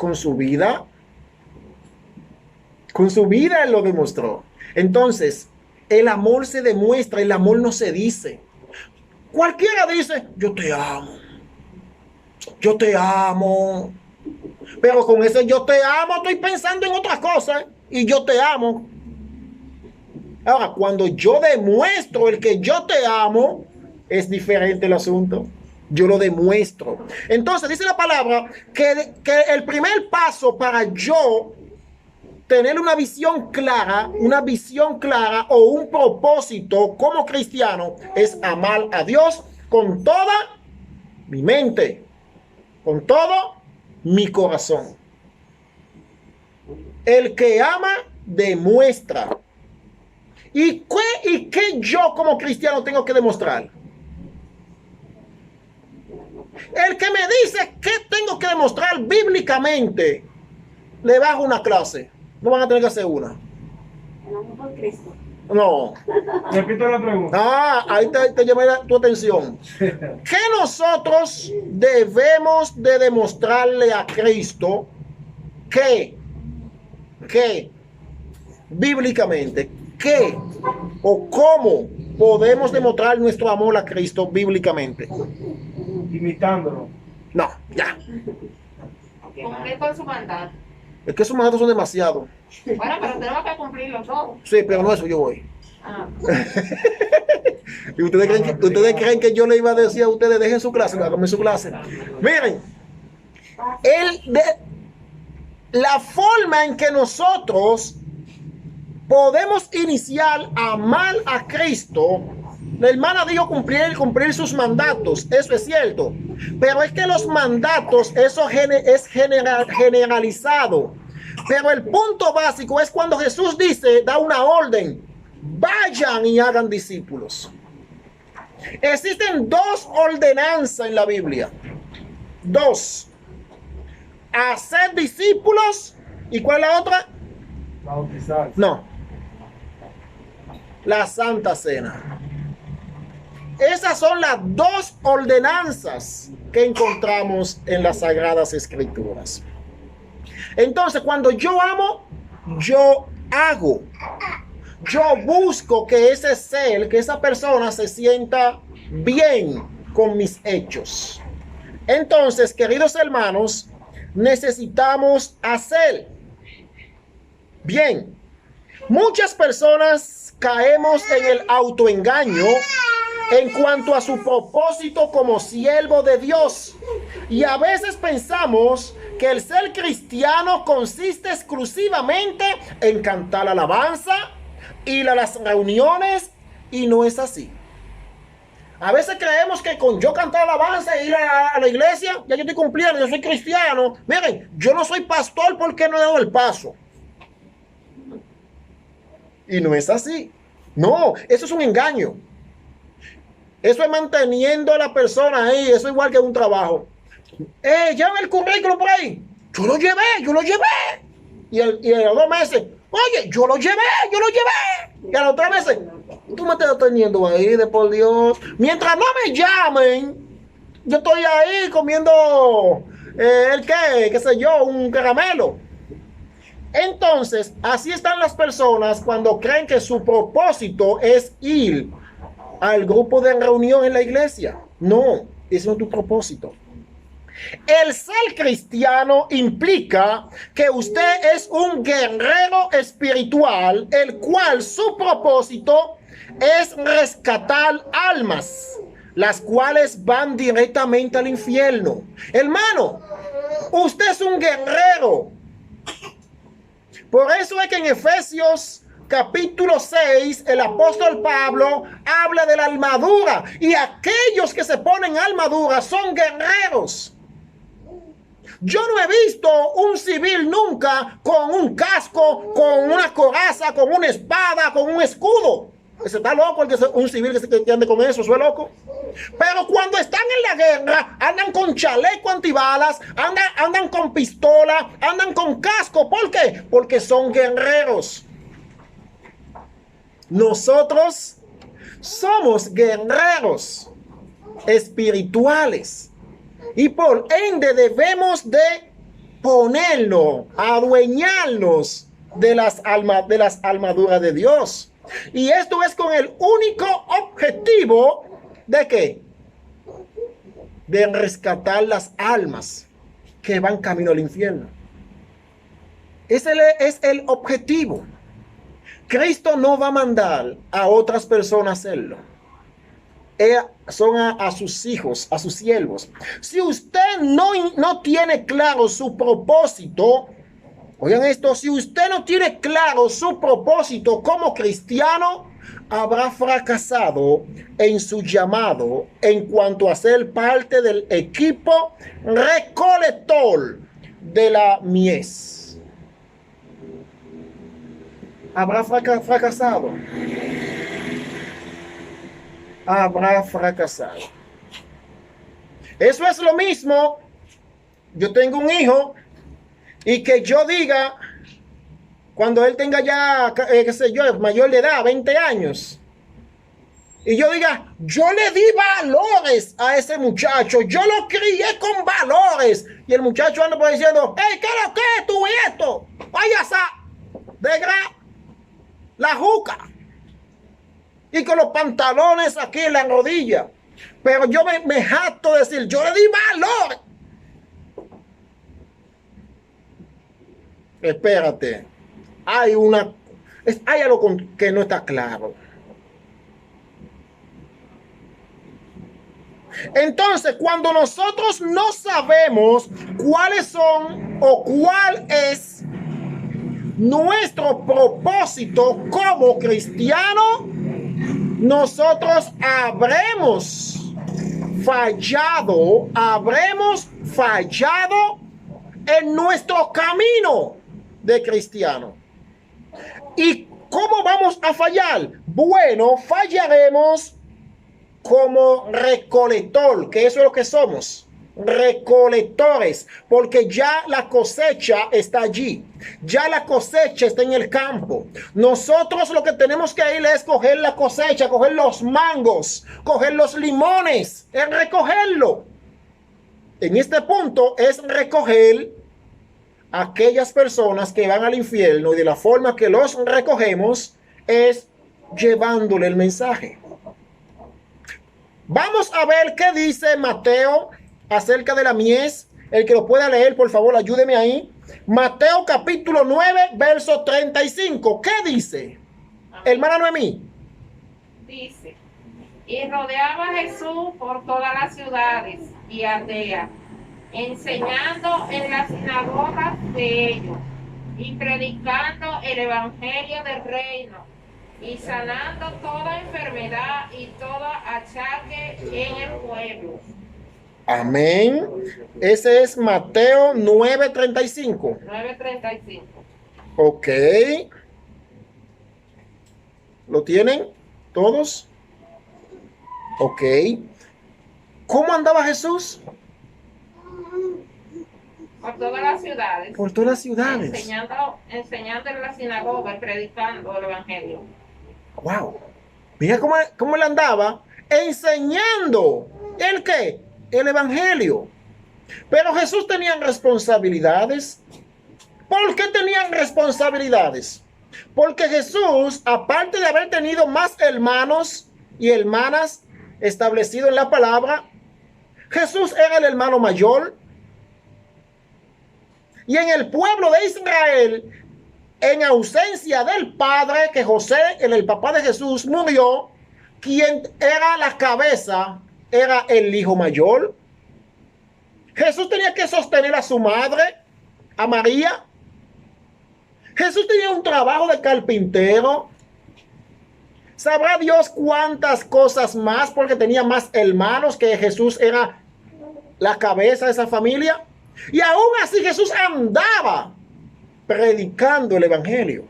Con su vida. Con su vida Él lo demostró. Entonces, el amor se demuestra, el amor no se dice. Cualquiera dice, yo te amo. Yo te amo. Pero con ese yo te amo estoy pensando en otras cosas. Y yo te amo. Ahora, cuando yo demuestro el que yo te amo, es diferente el asunto. Yo lo demuestro. Entonces, dice la palabra que el primer paso para yo tener una visión clara o un propósito como cristiano es amar a Dios con toda mi mente, con todo mi corazón. El que ama demuestra. ¿Y qué yo como cristiano tengo que demostrar? El que me dice qué tengo que demostrar bíblicamente, le bajo una clase. No van a tener que hacer una. El amor por Cristo. No. Repito la pregunta. Ahí te llamé tu atención. ¿Qué nosotros debemos de demostrarle a Cristo? ¿Qué? Bíblicamente. ¿Qué? ¿O cómo podemos demostrar nuestro amor a Cristo bíblicamente? Imitándolo. No, ya. Cumplir con su mandato. Es que esos mandatos son demasiados. Bueno, pero tenemos que cumplirlo todo. Sí, pero no eso yo voy. Ah. ¿Y ustedes creen que yo le iba a decir a ustedes, dejen su clase, háganme su clase? Miren, la forma en que nosotros podemos iniciar a amar a Cristo, la hermana dijo cumplir sus mandatos, eso es cierto, pero es que los mandatos, eso es generalizado, pero el punto básico es cuando Jesús dice, da una orden, vayan y hagan discípulos. Existen dos ordenanzas en la Biblia, dos, hacer discípulos, ¿y cuál es la otra? Bautizar. No, la Santa Cena. Esas son las dos ordenanzas que encontramos en las Sagradas Escrituras. Entonces, cuando yo amo, yo hago. Yo busco que ese ser, que esa persona se sienta bien con mis hechos. Entonces, queridos hermanos, necesitamos hacer bien. Muchas personas caemos en el autoengaño en cuanto a su propósito como siervo de Dios. Y a veces pensamos que el ser cristiano consiste exclusivamente en cantar alabanza, ir a las reuniones, y no es así. A veces creemos que con yo cantar alabanza e ir a la iglesia, ya yo estoy cumpliendo, yo soy cristiano. Miren, yo no soy pastor porque no he dado el paso. Y no es así. No, eso es un engaño. Eso es manteniendo a la persona ahí. Eso es igual que un trabajo. Lleva el currículo por ahí. Yo lo llevé. Y a los 2 meses, oye, yo lo llevé. Y a los 3 meses, tú me estás teniendo ahí, de por Dios. Mientras no me llamen, yo estoy ahí comiendo, qué sé yo, un caramelo. Entonces, así están las personas cuando creen que su propósito es ir al grupo de reunión en la iglesia. No, ese no es tu propósito. El ser cristiano implica que usted es un guerrero espiritual, el cual su propósito es rescatar almas, las cuales van directamente al infierno. Hermano, usted es un guerrero. Por eso es que en Efesios capítulo 6, el apóstol Pablo habla de la armadura. Y aquellos que se ponen armadura son guerreros. Yo no he visto un civil nunca con un casco, con una coraza, con una espada, con un escudo. Ese está loco, un civil que ande con eso, eso es loco. Pero cuando están en la guerra, andan con chaleco antibalas, andan con pistola, andan con casco. ¿Por qué? Porque son guerreros. Nosotros somos guerreros espirituales. Y por ende debemos de ponernos, adueñarnos de las armaduras de Dios. Y esto es con el único objetivo de ¿qué? De rescatar las almas que van camino al infierno. Ese es el objetivo. Cristo no va a mandar a otras personas a hacerlo. Son a sus hijos, a sus siervos. Si usted no tiene claro su propósito, oigan esto, si usted no tiene claro su propósito como cristiano, habrá fracasado en su llamado en cuanto a ser parte del equipo recolector de la mies. Habrá fracasado. Habrá fracasado. Eso es lo mismo. Yo tengo un hijo y que yo diga, cuando él tenga ya, qué sé yo, mayor de edad, 20 años, y yo diga, yo le di valores a ese muchacho, yo lo crié con valores, y el muchacho anda por diciendo, hey, ¿qué es lo que es tú y esto? Vaya la juca, y con los pantalones aquí en la rodilla, pero yo me jacto de decir, yo le di valores. Espérate, hay algo que no está claro. Entonces, cuando nosotros no sabemos cuáles son o cuál es nuestro propósito como cristiano, nosotros habremos fallado en nuestro camino de cristiano. ¿Y cómo vamos a fallar? Bueno, fallaremos como recolector, que eso es lo que somos, recolectores, porque ya la cosecha está allí, ya la cosecha está en el campo. Nosotros lo que tenemos que ir es coger la cosecha, coger los mangos, coger los limones, es recogerlo. En este punto es recoger aquellas personas que van al infierno, y de la forma que los recogemos es llevándole el mensaje. Vamos a ver qué dice Mateo acerca de la mies. El que lo pueda leer, por favor, ayúdeme ahí. Mateo capítulo 9, verso 35. ¿Qué dice? Hermana Noemí. Dice, y rodeaba a Jesús por todas las ciudades y aldeas, enseñando en las sinagogas de ellos y predicando el evangelio del reino y sanando toda enfermedad y todo achaque en el pueblo. Amén. Ese es Mateo 9:35. 9:35. Ok. ¿Lo tienen todos? Ok. ¿Cómo andaba Jesús? Por todas las ciudades. Por todas las ciudades. Enseñando en la sinagoga y predicando el evangelio. Wow. Mira cómo él andaba enseñando. ¿El qué? El evangelio. Pero Jesús tenía responsabilidades. ¿Por qué tenían responsabilidades? Porque Jesús, aparte de haber tenido más hermanos y hermanas establecidos en la palabra, Jesús era el hermano mayor. Y en el pueblo de Israel, en ausencia del padre, que José, el papá de Jesús, murió, quien era la cabeza era el hijo mayor. Jesús tenía que sostener a su madre, a María. Jesús tenía un trabajo de carpintero. Sabrá Dios cuántas cosas más, porque tenía más hermanos, que Jesús era la cabeza de esa familia. Y aún así Jesús andaba predicando el evangelio.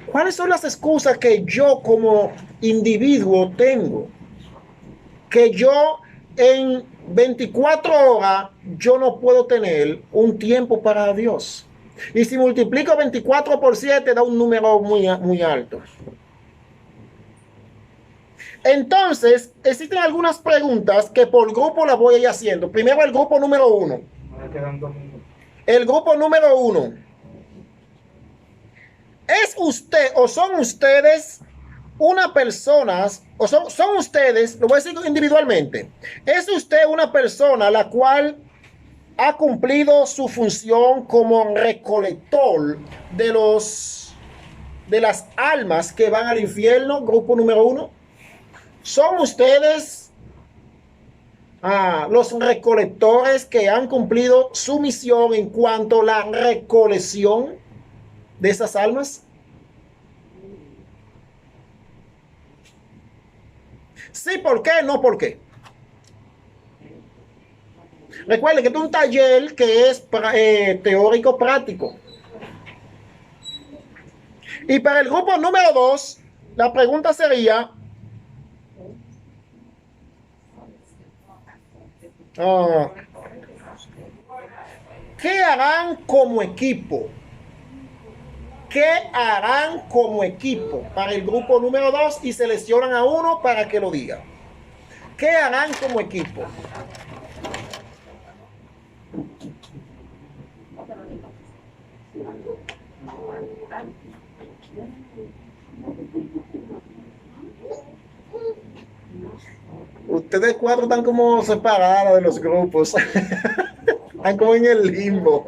¿Cuáles son las excusas que yo como individuo tengo? Que yo en 24 horas yo no puedo tener un tiempo para Dios. Y si multiplico 24 por 7 da un número muy alto. Entonces, existen algunas preguntas que por grupo las voy a ir haciendo. Primero el grupo número 1. Me quedan 2 minutos. El grupo número 1. ¿Es usted o son ustedes una persona, o son ustedes, lo voy a decir individualmente, es usted una persona la cual ha cumplido su función como recolector de las almas que van al infierno? Grupo número 1. ¿Son ustedes los recolectores que han cumplido su misión en cuanto a la recolección de esas almas? Sí, ¿por qué? No, ¿por qué? Recuerden que esto es un taller que es teórico práctico. Y para el grupo número 2, la pregunta sería, ¿qué harán como equipo? ¿Qué harán como equipo para el grupo número 2? Y seleccionan a uno para que lo diga. ¿Qué harán como equipo? Ustedes 4 están como separados de los grupos. Están como en el limbo.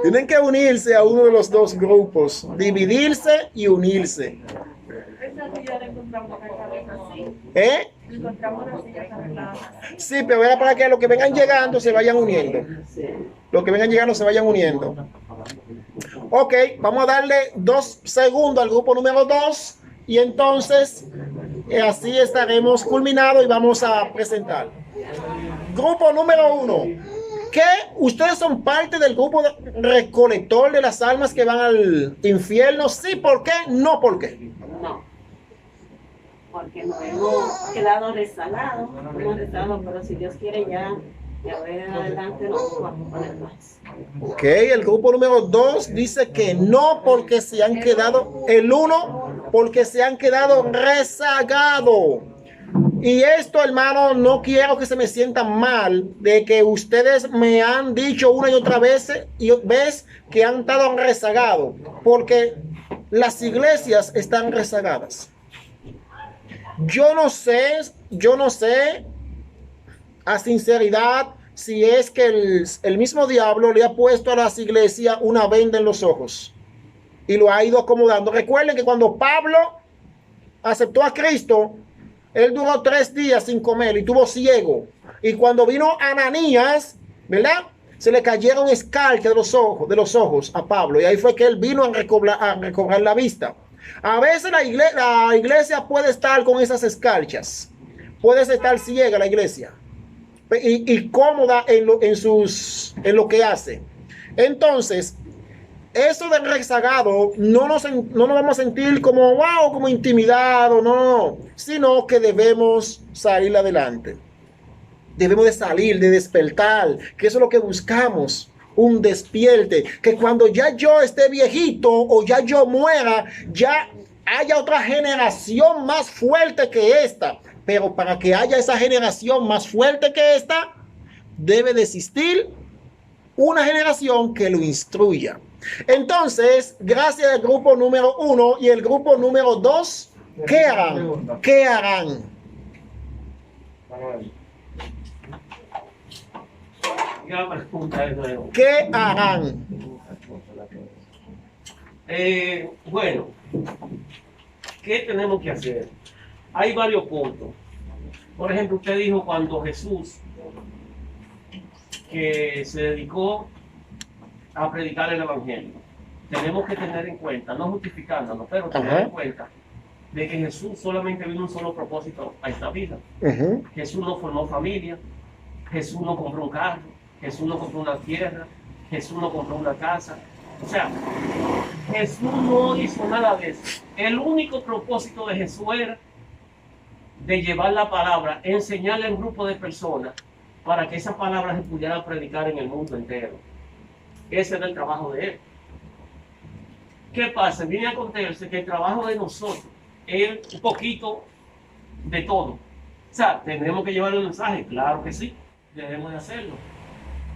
Tienen que unirse a uno de los 2 grupos. Dividirse y unirse. ¿Eh? Sí, pero era para que los que vengan llegando se vayan uniendo. Los que vengan llegando se vayan uniendo. Ok, vamos a darle 2 segundos al grupo número 2 y entonces así estaremos culminados y vamos a presentar. Grupo número 1. ¿Qué? ¿Ustedes son parte del grupo recolector de las almas que van al infierno? Sí, ¿por qué? No, ¿por qué? No, porque nos hemos quedado rezagados, pero si Dios quiere ya ver adelante nos vamos a poner más. Ok, el grupo número 2 dice que no, porque se han quedado, el 1, porque se han quedado rezagados. Y esto, hermano, no quiero que se me sientan mal de que ustedes me han dicho una y otra vez que han estado rezagados, porque las iglesias están rezagadas. Yo no sé a sinceridad si es que el mismo diablo le ha puesto a las iglesias una venda en los ojos y lo ha ido acomodando. Recuerden que cuando Pablo aceptó a Cristo, él duró 3 días sin comer y tuvo ciego. Y cuando vino Ananías, ¿verdad? Se le cayeron escarchas de los ojos a Pablo. Y ahí fue que él vino a recobrar la vista. A veces la iglesia puede estar con esas escarchas. Puede estar ciega la iglesia. Y cómoda en lo que hace. Entonces, eso del rezagado no nos vamos a sentir como wow, como intimidado, no, sino que debemos salir adelante. Debemos de salir, de despertar, que eso es lo que buscamos, un despierte, que cuando ya yo esté viejito o ya yo muera, ya haya otra generación más fuerte que esta. Pero para que haya esa generación más fuerte que esta, debe de existir una generación que lo instruya. Entonces, gracias al grupo número 1 y el grupo número 2, ¿qué harán? ¿Qué harán? ¿Qué harán? Bueno, ¿qué tenemos que hacer? Hay varios puntos. Por ejemplo, usted dijo cuando Jesús, que se dedicó a predicar el evangelio, tenemos que tener en cuenta, no justificándonos, pero tener en cuenta de que Jesús solamente vino un solo propósito a esta vida. Jesús no formó familia, Jesús no compró un carro, Jesús no compró una tierra, Jesús no compró una casa. O sea, Jesús no hizo nada de eso. El único propósito de Jesús era de llevar la palabra, enseñarle a un grupo de personas para que esa palabra se pudiera predicar en el mundo entero. Ese era el trabajo de él. ¿Qué pasa? Viene a acontecerse que el trabajo de nosotros es un poquito de todo. O sea, tenemos que llevar el mensaje, claro que sí, debemos de hacerlo.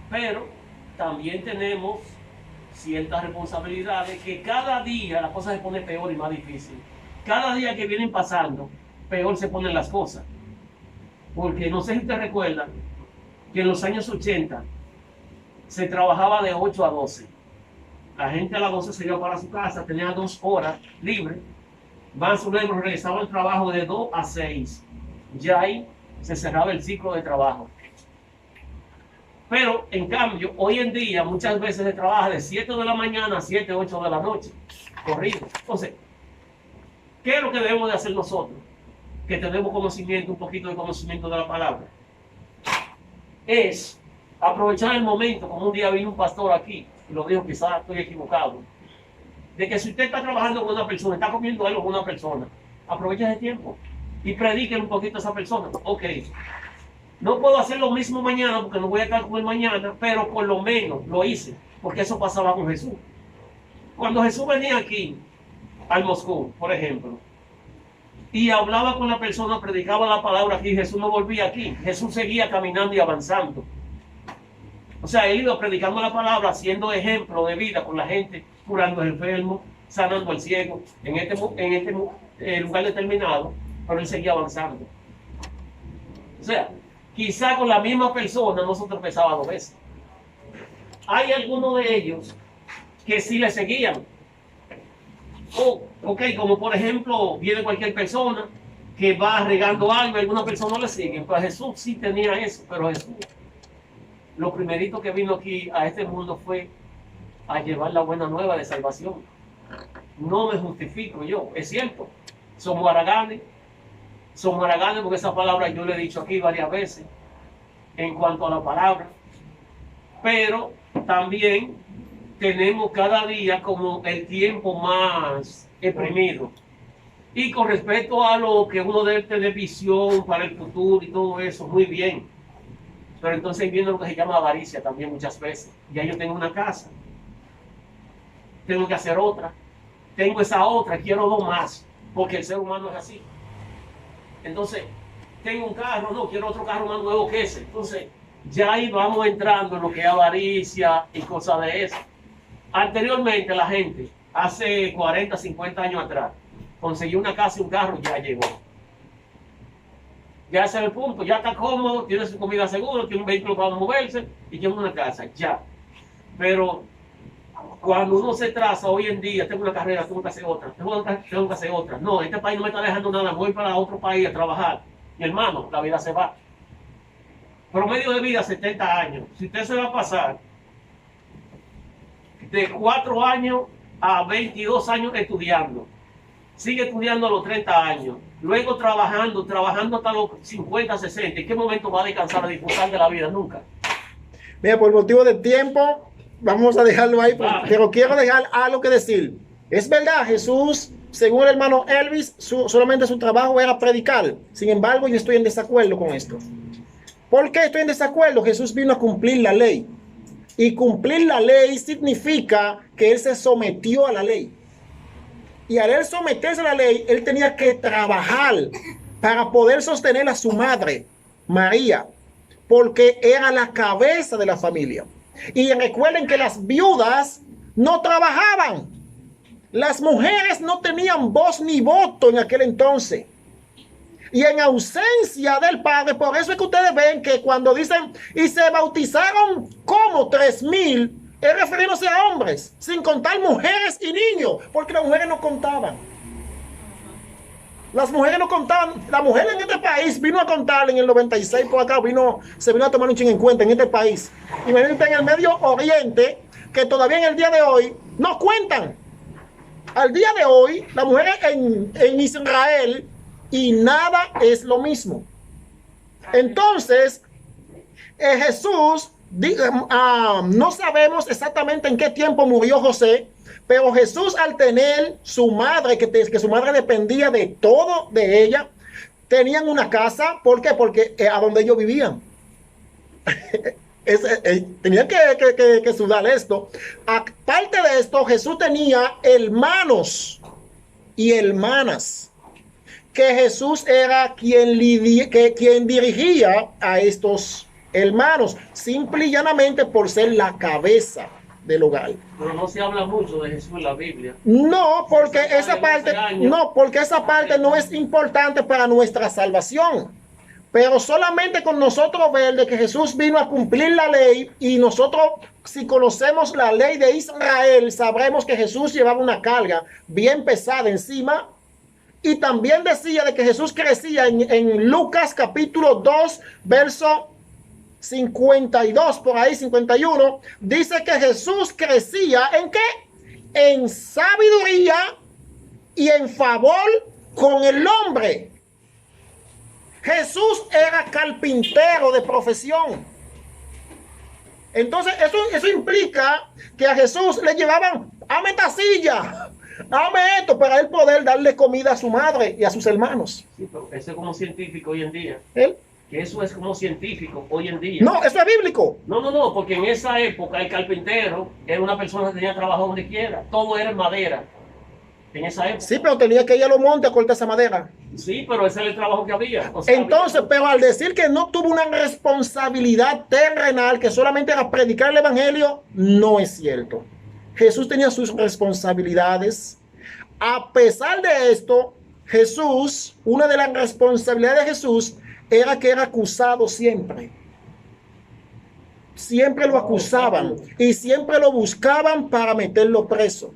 Pero también tenemos ciertas responsabilidades que cada día la cosa se pone peor y más difícil. Cada día que vienen pasando, peor se ponen las cosas. Porque no sé si te recuerdan que en los años 80 se trabajaba de 8 a 12. La gente a las 12 se iba para su casa, tenía 2 horas libres. Más o menos regresaba al trabajo de 2 a 6. Ya ahí se cerraba el ciclo de trabajo. Pero, en cambio, hoy en día muchas veces se trabaja de 7 de la mañana a 7, 8 de la noche. Corrido. Entonces, ¿qué es lo que debemos de hacer nosotros? Que tenemos conocimiento, un poquito de conocimiento de la palabra. Es aprovechar el momento, como un día vino un pastor aquí, y lo dijo, quizás estoy equivocado, de que si usted está trabajando con una persona, está comiendo algo con una persona, aproveche ese tiempo y predique un poquito a esa persona. Ok, no puedo hacer lo mismo mañana porque no voy a estar con él mañana, pero por lo menos lo hice, porque eso pasaba con Jesús. Cuando Jesús venía aquí, al Moscú, por ejemplo, y hablaba con la persona, predicaba la palabra aquí, Jesús no volvía aquí, Jesús seguía caminando y avanzando. O sea, él iba predicando la palabra, haciendo ejemplo de vida con la gente, curando al enfermo, sanando al ciego, en este lugar determinado, pero él seguía avanzando. O sea, quizá con la misma persona no se tropezaba 2 veces. Hay algunos de ellos que sí le seguían. Ok, como por ejemplo, viene cualquier persona que va regando algo y alguna persona le sigue. Pues Jesús sí tenía eso, pero Jesús, lo primerito que vino aquí a este mundo fue a llevar la buena nueva de salvación. No me justifico yo, es cierto, somos haraganes porque esa palabra yo le he dicho aquí varias veces en cuanto a la palabra, pero también tenemos cada día como el tiempo más exprimido. Y con respecto a lo que uno debe tener visión para el futuro y todo eso, muy bien. Pero entonces viene lo que se llama avaricia también muchas veces. Ya yo tengo una casa, tengo que hacer otra, tengo esa otra, quiero 2 más, porque el ser humano es así. Entonces, tengo un carro, no, quiero otro carro más nuevo que ese. Entonces, ya ahí vamos entrando en lo que es avaricia y cosas de eso. Anteriormente la gente, hace 40, 50 años atrás, consiguió una casa y un carro, ya llegó. Ya ese es el punto, ya está cómodo, tiene su comida segura, tiene un vehículo para moverse y tiene una casa, ya. Pero cuando uno se traza hoy en día, tengo una carrera, tengo que hacer otra, tengo que hacer otra. No, este país no me está dejando nada, voy para otro país a trabajar. Mi hermano, la vida se va. Promedio de vida, 70 años. Si usted se va a pasar de 4 años a 22 años estudiando, sigue estudiando a los 30 años, luego trabajando hasta los 50, 60, ¿en qué momento va a descansar, a disfrutar de la vida? Nunca. Mira, por motivo de tiempo, vamos a dejarlo ahí, pero quiero dejar algo que decir. Es verdad, Jesús, según el hermano Elvis, solamente su trabajo era predicar. Sin embargo, yo estoy en desacuerdo con esto. ¿Por qué estoy en desacuerdo? Jesús vino a cumplir la ley. Y cumplir la ley significa que él se sometió a la ley. Y al él someterse a la ley, él tenía que trabajar para poder sostener a su madre, María, porque era la cabeza de la familia. Y recuerden que las viudas no trabajaban. Las mujeres no tenían voz ni voto en aquel entonces. Y en ausencia del Padre, por eso es que ustedes ven que cuando dicen, y se bautizaron como 3,000, es refiriéndose a hombres, sin contar mujeres y niños, porque las mujeres no contaban. Las mujeres no contaban. La mujer en este país vino a contar en el 96 por acá, se vino a tomar un chin en cuenta en este país. Imagínate en el Medio Oriente, que todavía en el día de hoy no cuentan. Al día de hoy, las mujeres en Israel, y nada es lo mismo. Entonces, Jesús, no sabemos exactamente en qué tiempo murió José, pero Jesús, al tener su madre, que su madre dependía de todo de ella, tenían una casa. ¿Por qué? Porque a donde ellos vivían. Tenían que sudar esto. Aparte de esto, Jesús tenía hermanos y hermanas que Jesús era quien dirigía a estos hermanos, simple y llanamente por ser la cabeza del hogar. Pero no se habla mucho de Jesús en la Biblia. No, porque esa parte no es importante para nuestra salvación. Pero solamente con nosotros ver de que Jesús vino a cumplir la ley, y nosotros, si conocemos la ley de Israel, sabremos que Jesús llevaba una carga bien pesada encima. Y también decía de que Jesús crecía en Lucas capítulo 2, verso 52, por ahí 51, dice que Jesús crecía ¿en qué? En sabiduría y en favor con el hombre. Jesús era carpintero de profesión. Entonces eso implica que a Jesús le llevaban, ame esta silla, ame esto, para él poder darle comida a su madre y a sus hermanos. Sí, pero eso es como científico hoy en día. ¿Él? Que eso es como científico hoy en día. No, eso es bíblico. No, porque en esa época el carpintero era una persona que tenía trabajo donde quiera. Todo era en madera. En esa época. Sí, pero tenía que ir a los montes a cortar esa madera. Sí, pero ese era el trabajo que había. O sea, Entonces, pero al decir que no tuvo una responsabilidad terrenal, que solamente era predicar el evangelio, no es cierto. Jesús tenía sus responsabilidades. A pesar de esto, Jesús, una de las responsabilidades de Jesús era que era acusado siempre. Siempre lo acusaban y siempre lo buscaban para meterlo preso.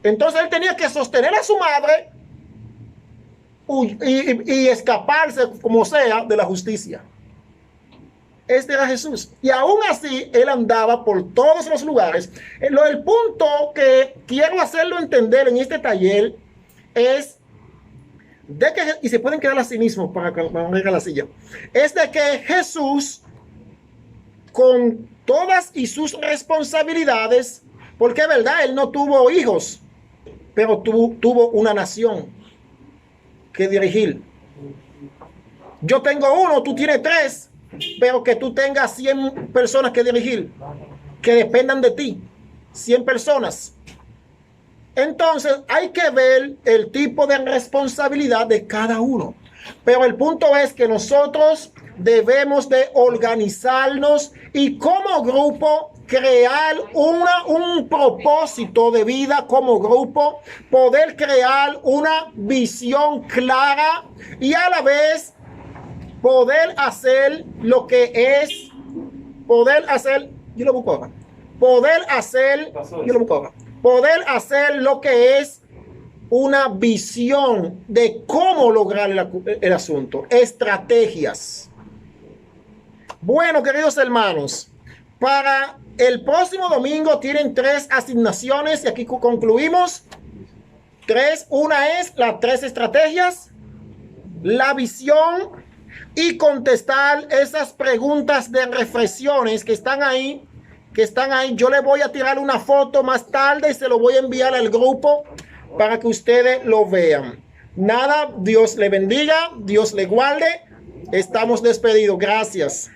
Entonces él tenía que sostener a su madre y escaparse como sea de la justicia. Este era Jesús. Y aún así él andaba por todos los lugares. El punto que quiero hacerlo entender en este taller es de que, y se pueden quedar así mismo para ir a la silla, es de que Jesús, con todas y sus responsabilidades, porque es verdad, él no tuvo hijos, pero tuvo una nación que dirigir. Yo tengo uno, tú tienes 3, pero que tú tengas 100 personas que dirigir, que dependan de ti, 100 personas. Entonces hay que ver el tipo de responsabilidad de cada uno. Pero el punto es que nosotros debemos de organizarnos y como grupo crear un propósito de vida como grupo, poder crear una visión clara y a la vez poder hacer lo que es, poder hacer lo que es una visión de cómo lograr el asunto, estrategias. Bueno, queridos hermanos, para el próximo domingo tienen 3 asignaciones y aquí concluimos. 3, una es las 3 estrategias, la visión y contestar esas preguntas de reflexiones que están ahí. Yo le voy a tirar una foto más tarde y se lo voy a enviar al grupo para que ustedes lo vean. Nada, Dios le bendiga, Dios le guarde. Estamos despedidos. Gracias.